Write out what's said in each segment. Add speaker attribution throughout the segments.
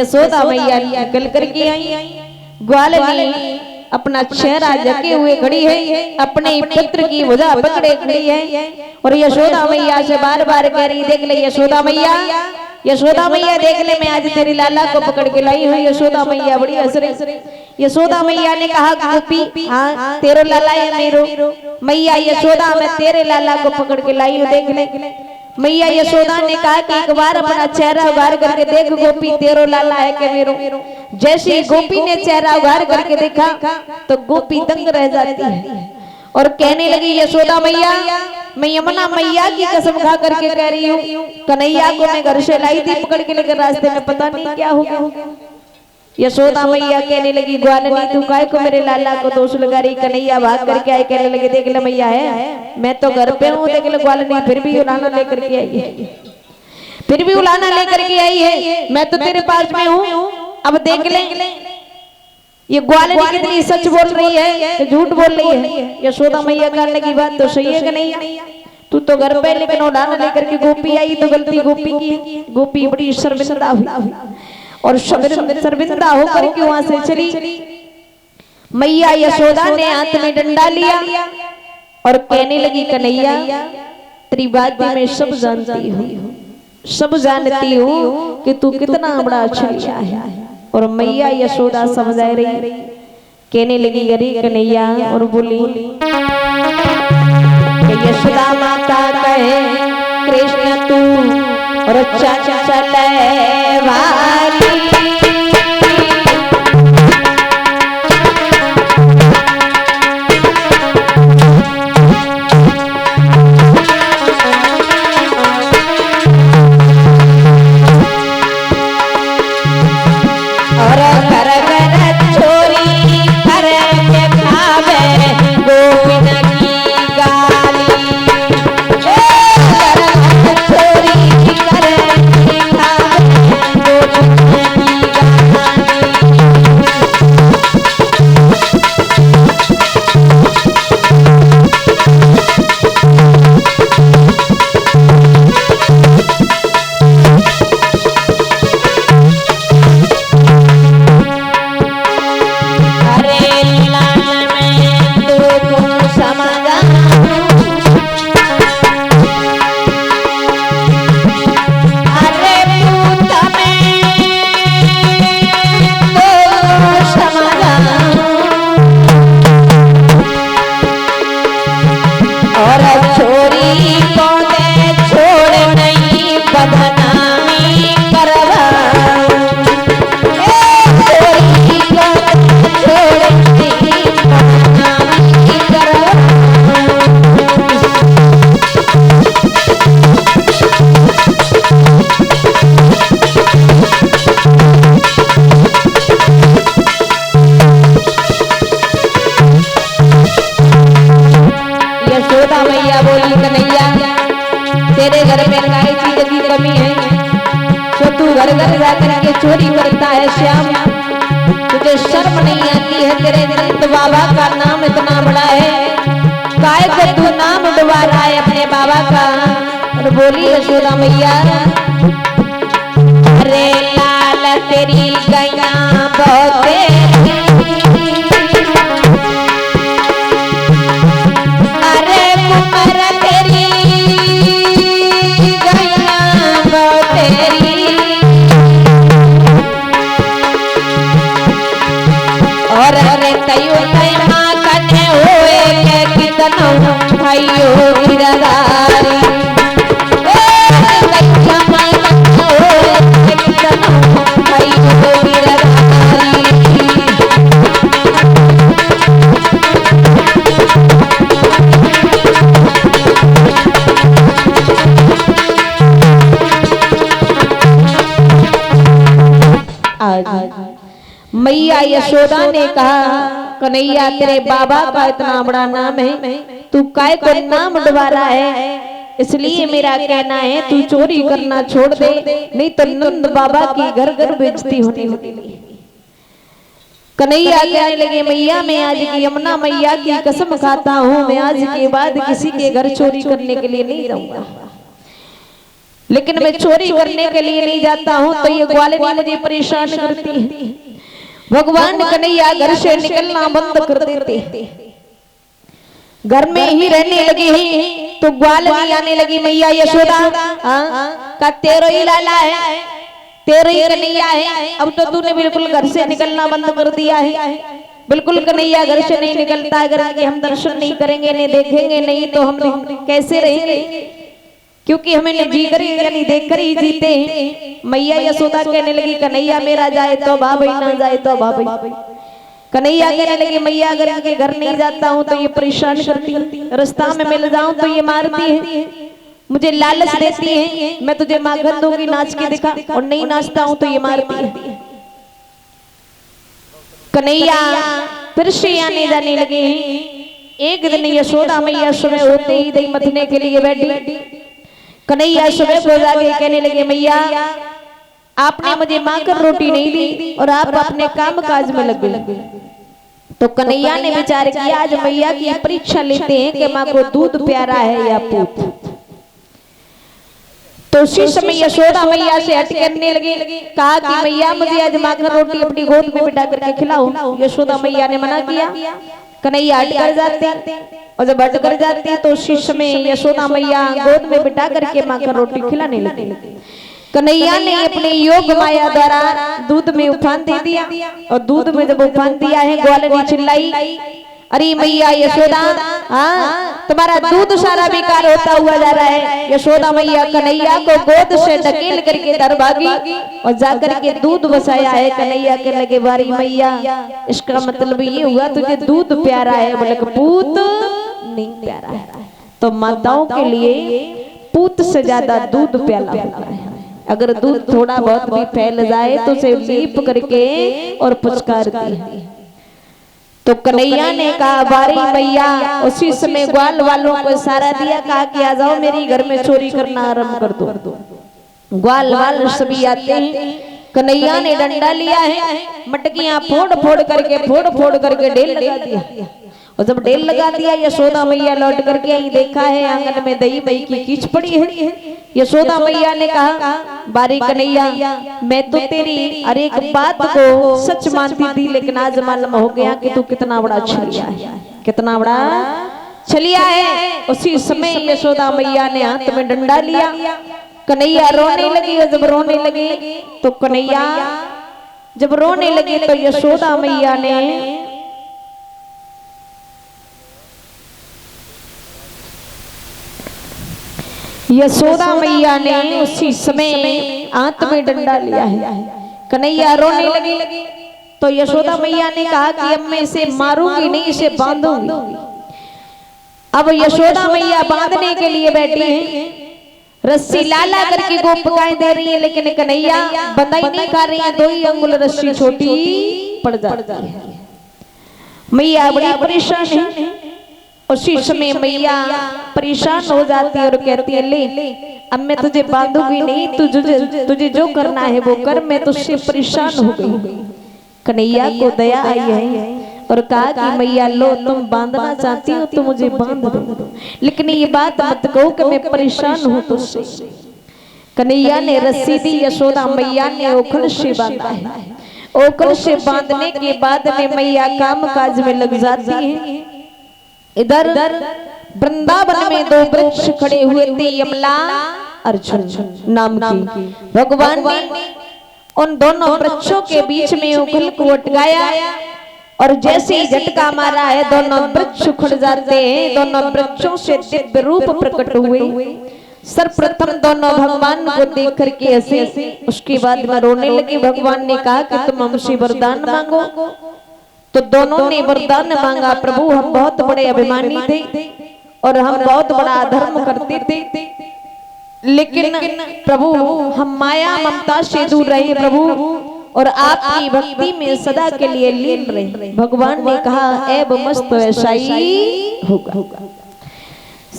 Speaker 1: यशोदा मैया निकल करके आई। ग्वालिनी अपना चेहरा जके हुए खड़ी है, अपने पुत्र की भुजा पकड़े खड़ी है और यशोदा मैया से बार बार कह रही, देख ले यशोदा मैया, यशोदा मैया देख ले, मैं आज तेरी लाला को पकड़ के लाई हूँ। यशोदा मैया बड़ी हंस रही। यशोदा मैया ने कहा, गोपी हाँ तेरो लाला है मेरो। मैया यशोदा मैं तेरे लाला को पकड़ के लाई हूँ, देख ले। मैया यशोदा ने कहा कि एक बार अपना चेहरा उगार करके देख गोपी, तेरो लाला है कि मेरो। जैसे गोपी ने चेहरा उगार करके देखा तो गोपी दंग रह जाती है और कहने लगी, यशोदा मैया मैं यमुना मैया की कसम खा करके कह रही हूँ, कन्हैया को मैं घर से लाई थी पकड़ के, लेकर रास्ते में पता नहीं क्या हो गया। यशोदा मैया कहने लगी, ग्वालिनी तू काय को मेरे लाला को दोष लगा रही। कन्हैया भाग करके आए, कहने लगे, देख ले मैया है मैं तो घर पे हूँ, देख ले ग्वालिनी फिर भी उलाना लेकर के आई है, फिर भी उलाना लेकर के आई है, मैं तो तेरे पास में हूँ। अब देख ले ये ग्वालिनी कितनी सच बोल रही है कि झूठ बोल रही है। यशोदा मैया कहने लगी, बात तो सही है कि नहीं, तू तो घर पे लेकिन उलाना लेकर के गोपी आई तो गलती गोपी की। गोपी बड़ी शर्मिंदा हुई और शर्मिंदा होकर के वहां से चली। मैया यशोदा ने हाथ में डंडा लिया और कहने लगी, कन्हैया तेरी बात मैं सब जानती हूँ, सब जानती हूँ कि तू कितना बड़ा छलिया है। और मैया यशोदा समझा रही, कहने लगी, अरे कन्हैया, और बोली यशोदा माता कहे कृष्ण तू और चले वाली। चोरी करता है श्याम, तुझे शर्म नहीं आती है, तेरे नंद बाबा का नाम इतना बड़ा है, काय को तू नाम डुबा रहा है अपने बाबा का। और बोली यशोदा मैया, अरे लाल तेरी गैया बहुत मैया यशोदा ने कहा, कन्हैया तेरे बाबा का इतना बड़ा नाम है, तू काय को नाम डुबा रहा है, इसलिए मेरा कहना है तू चोरी करना छोड़ दे, नहीं तो नंद बाबा की घर घर बेइज्जती होने लगेगी। कन्हैया कहने लगे, मैया मैं आज की यमुना मैया की कसम खाता हूँ, मैं आज के बाद किसी के घर चोरी करने के लिए नहीं रहूंगा। लेकिन मैं चोरी करने के लिए नहीं जाता हूँ तो ये ग्वालिनी मुझे परेशान करती है। भगवान कन्हैया घर से निकलना बंद कर देते, घर में ही रहने लगे हैं। तो ग्वालिनी आने लगी, मैया यशोदा का तेरो ही लाला है, तेरो ही कन्हैया है, अब तो तूने बिल्कुल घर से निकलना बंद कर दिया है। बिल्कुल कन्हैया घर से नहीं निकलता, अगर हम दर्शन नहीं करेंगे, नहीं देखेंगे नहीं तो हम कैसे रहेंगे, क्योंकि हमें न जी कर यानी देख कर ही जीते हैं। मैया यशोदा कहने लगी कन्हैया मेरा जाए तो भाभी, ना जाए तो भाभी। कन्हैया कहने लगे मैया अगर इनके घर नहीं जाता हूँ तो ये परेशान करती है, रास्ता में मिल जाऊं तो ये मारती है, मुझे लालच देती है, मैं तुझे माखन दूंगी नाच के दिखा, और नहीं नाचता हूँ तो ये मारती है। कन्हैया फिर से आने जाने लगे हैं। एक दिन यशोदा मैया सुबह होते ही दही मथने के लिए बैठी। कन्हैया सुबह को जाके कहने लगे मैया आपने मुझे माखन रोटी नहीं दी और आप अपने काम काज में लग गए। तो कन्हैया ने विचार किया आज मैया की परीक्षा लेते हैं कि माँ को दूध प्यारा है या पूत। तो उसी समय यशोदा मैया से हट करने लगे, कहा कि मैया मुझे आज माखन रोटी अपनी गोद में बिठा करके खिलाओ। यशोदा मैया ने मना किया, कन्हैया हट कर जाते, और जब हट कर जाते तो उसी समय यशोदा मैया गोद में बिठा करके माखन रोटी खिलाने लगे। कन्हैया ने अपने योग माया द्वारा दूध में उफान दे दिया, और दूध में जब उफान दिया है ग्वालिनी चिल्लाई अरे मैया यशोदा तुम्हारा दूध सारा बेकार होता हुआ जा रहा है। यशोदा मैया कन्हैया को गोद से ढकेल करके दर भागी और जाकर के दूध बसाया है। कन्हैया के लगे बारी मैया इसका मतलब ये हुआ तुझे दूध प्यारा है, बोले पूत नहीं प्यारा है। तो माताओं के लिए पूत से ज्यादा दूध प्याला होता है। अगर दूध थोड़ा बहुत भी फैल जाए तो उसे लीप करके और पुचकारती है। तो कन्हैया ने कहा बारी मैया, उसी समय ग्वाल वालों को इशारा दिया, कहा कि आ जाओ मेरी घर में चोरी करना आरंभ कर दो। ग्वाल वाल सभी आते हैं। कन्हैया ने डंडा लिया है, मटकियां फोड़ फोड़ करके ढेल लगा दिया, और जब ढेल लगा दिया यशोदा मैया लौट करके आई, देखा है आंगन में दही मई की कीच पड़ी है। यशोदा मैया ने कहा बारी कन्हैया मैं तो तेरी हर एक बात को सच मानती थी, लेकिन आज मालूम हो गया कि तू कितना बड़ा छलिया है, कितना बड़ा छलिया है। उसी समय यशोदा मैया ने हाथ में डंडा लिया, कन्हैया रोने लगी, और जब रोने लगे तो कन्हैया जब रोने लगे तो यशोदा मैया ने उसी समय हाथ में डंडा लिया है। कन्हैया रोने लगे तो यशोदा मैया ने कहा कि अब मैं इसे मारूंगी नहीं, इसे बांधूंगी। अब यशोदा मैया बांधने के लिए बैठी हैं, रस्सी लाला करके गोपिकाएं दे रही है, लेकिन कन्हैया बंधाई नहीं कर रही है, 2 अंगुल रस्सी छोटी पड़ जाती है। मैया बड़ी परेशान है। उसी समय मैया परेशान हो जाती है और कहती है ले अब मैं तुझे बांधूंगी नहीं, तुझे जो करना है वो कर, मैं तुझसे परेशान हो गई। कन्हैया को दया आई है और कहा कि मैया लो तुम बांधना चाहती हो तो मुझे बांध दो, लेकिन ये बात मत कहो कि मैं परेशान हूँ तुझसे। कन्हैया ने रस्सी दी, यशोदा मैया ने ओखल से बांधा है। ओखल से बांधने के बाद में मैया काम काज में लग जाती है। इधर वृंदावन में 2 वृक्ष खड़े हुए थे, यमला अर्जुन नाम की। भगवान ने उन दोनों वृक्षों के बीच में उखल को अटकाया, और जैसे ही झटका मारा है दोनों वृक्ष उखड़ जाते हैं। दोनों वृक्षों से दिव्य रूप प्रकट हुए। सर्वप्रथम दोनों भगवान को देख करके हंसे, उसके बाद में रोने लगे। भगवान ने कहा कि तुम हमसे वरदान मांगो। तो दोनों ने वरदान मांगा, प्रभु हम बहुत बड़े अभिमानी थे और हम बहुत बड़ा अधर्म करते थे, लेकिन प्रभु हम माया ममता से दूर रहे प्रभु, और आपकी भक्ति में सदा के लिए लीन रहे। भगवान ने कहा ऐब मस्त ऐसा ही होगा।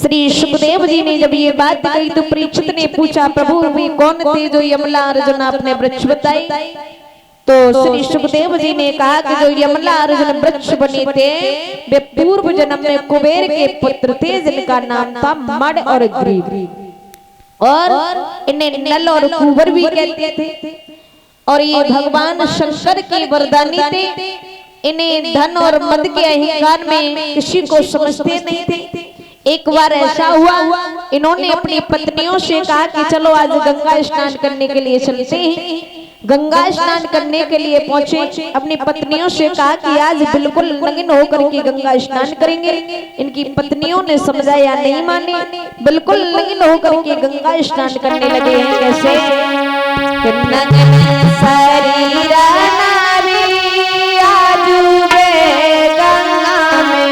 Speaker 1: श्री सुखदेव जी ने जब ये बात कही तो परीक्षित ने पूछा प्रभु वे कौन थे जो यमला अर्जुन आपने वृक्ष बताए? तो श्री सुखदेव जी ने कहा कि जो यमला अर्जुन वृक्ष बने थे वे पूर्व जन्म में कुबेर के पुत्र थे, जिनका नाम था मड और ग्रीव। और इन्हें नल और कुंवर भी कहते थे। और ये भगवान शंकर की वरदानी थे। इन्हें धन और मद के अहंकार में किसी को समझते नहीं थे। एक बार ऐसा हुआ, इन्होंने अपनी पत्नियों से कहा कि चलो आज गंगा स्नान करने के लिए चलते हैं। गंगा स्नान करने के लिए पहुंचे। अपनी पत्नियों से कहा कि आज बिल्कुल नग्न होकर के गंगा स्नान करेंगे। इनकी पत्नियों ने समझा या नहीं माने, बिल्कुल नग्न होकर के गंगा स्नान करने लगे हैं। कैसे? नग्न शरीरा नारी आजुबे गंगा में,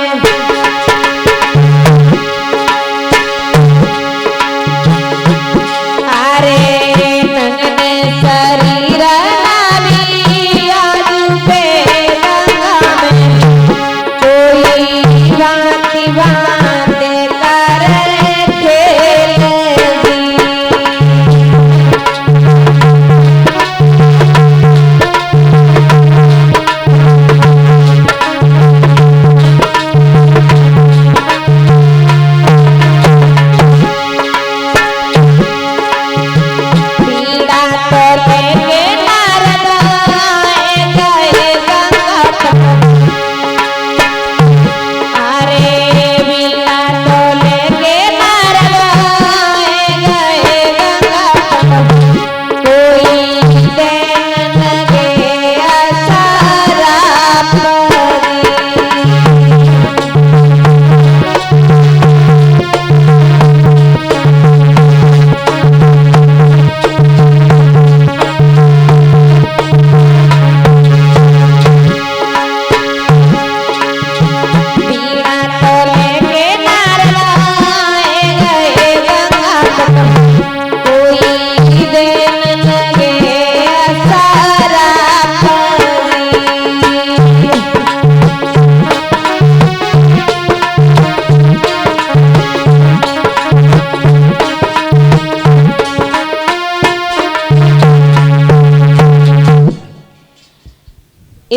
Speaker 1: अरे नग्न शरीरा नारी आजुबे गंगा में, कोई भांति भांति करे खेल दी।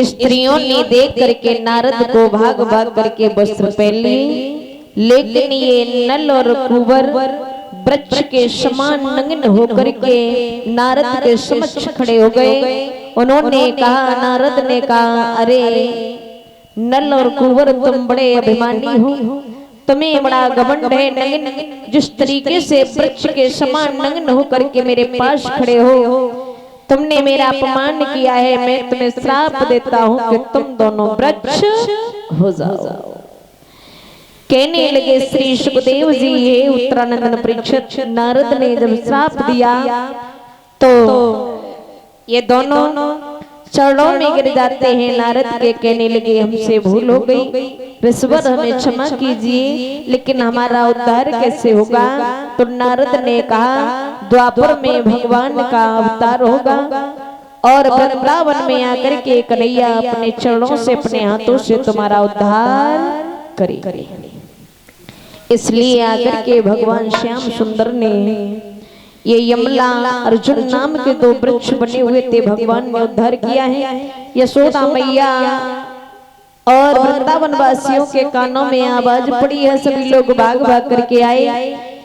Speaker 1: स्त्रियों ने देख करके नारद को भाग भाग करके वस्त्र पहन लिए, लेकिन ये नल और कुंवर वृक्ष के समान नग्न होकर के नारद के समक्ष खड़े हो गए। उन्होंने कहा, नारद ने कहा, अरे नल और कुंवर तुम बड़े अभिमानी हो, तुम्हें बड़ा घमंड है। नग्न जिस तरीके से वृक्ष के समान नग्न होकर के मेरे पास खड़े हो, तुमने मेरा अपमान किया है। मैं तुम्हें श्राप देता हूं कि तुम दोनों वृक्ष हो जाओ। कहने लगे श्री सुखदेव जी, हे उत्तरानंद परीक्षित, नारद ने जब श्राप दिया तो ये दोनों चरणों में गिर जाते हैं। नारद के कहने लगे, हमसे भूल हो गई, ऋषवर हमें क्षमा कीजिए, लेकिन हमारा उद्धार कैसे होगा? तो नारद ने कहा, द्वापर में भगवान का अवतार होगा और वृंदावन में आकर के कन्हैया अपने चरणों से, अपने हाथों से तुम्हारा उद्धार करे। इसलिए आकर के भगवान श्याम सुंदर ने ये यमला अर्जुन नाम के दो वृक्ष बने हुए थे, भगवान ने उद्धार किया है। यशोदा मैया और वृंदावन वासियों के कानों में आवाज पड़ी है, सभी लोग भाग भाग करके आए।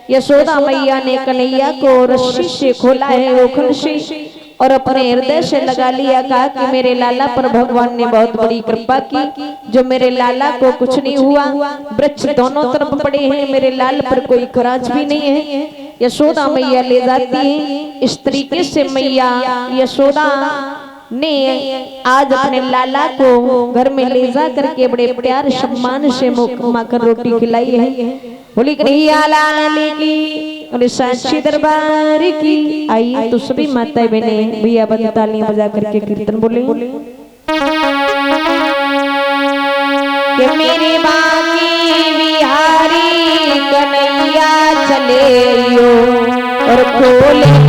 Speaker 1: यशोदा मैया ने कन्हैया को रस्सी से खोला है, ओखल से, और अपने हृदय से लगा लिया। कहा कि मेरे लाला पर भगवान ने बहुत बड़ी कृपा की, जो मेरे लाला को कुछ नहीं हुआ। वृक्ष दोनों तरफ पड़े हैं, मेरे लाल पर कोई खराज भी नहीं है। यशोदा मैया ले जाती है। इस तरीके से मैया यशोदा ने आज अपने लाला को घर में ले जा करके बड़े प्यार सम्मान से माखन रोटी खिलाई है। बोली कन्हैया लाल की और साक्षी दरबार की। आइए तो सभी माताएं बहनें भैया बंद तालियां बजा करके कीर्तन बोले कि मेरे बाकी बिहारी कन्हैया चले और खोले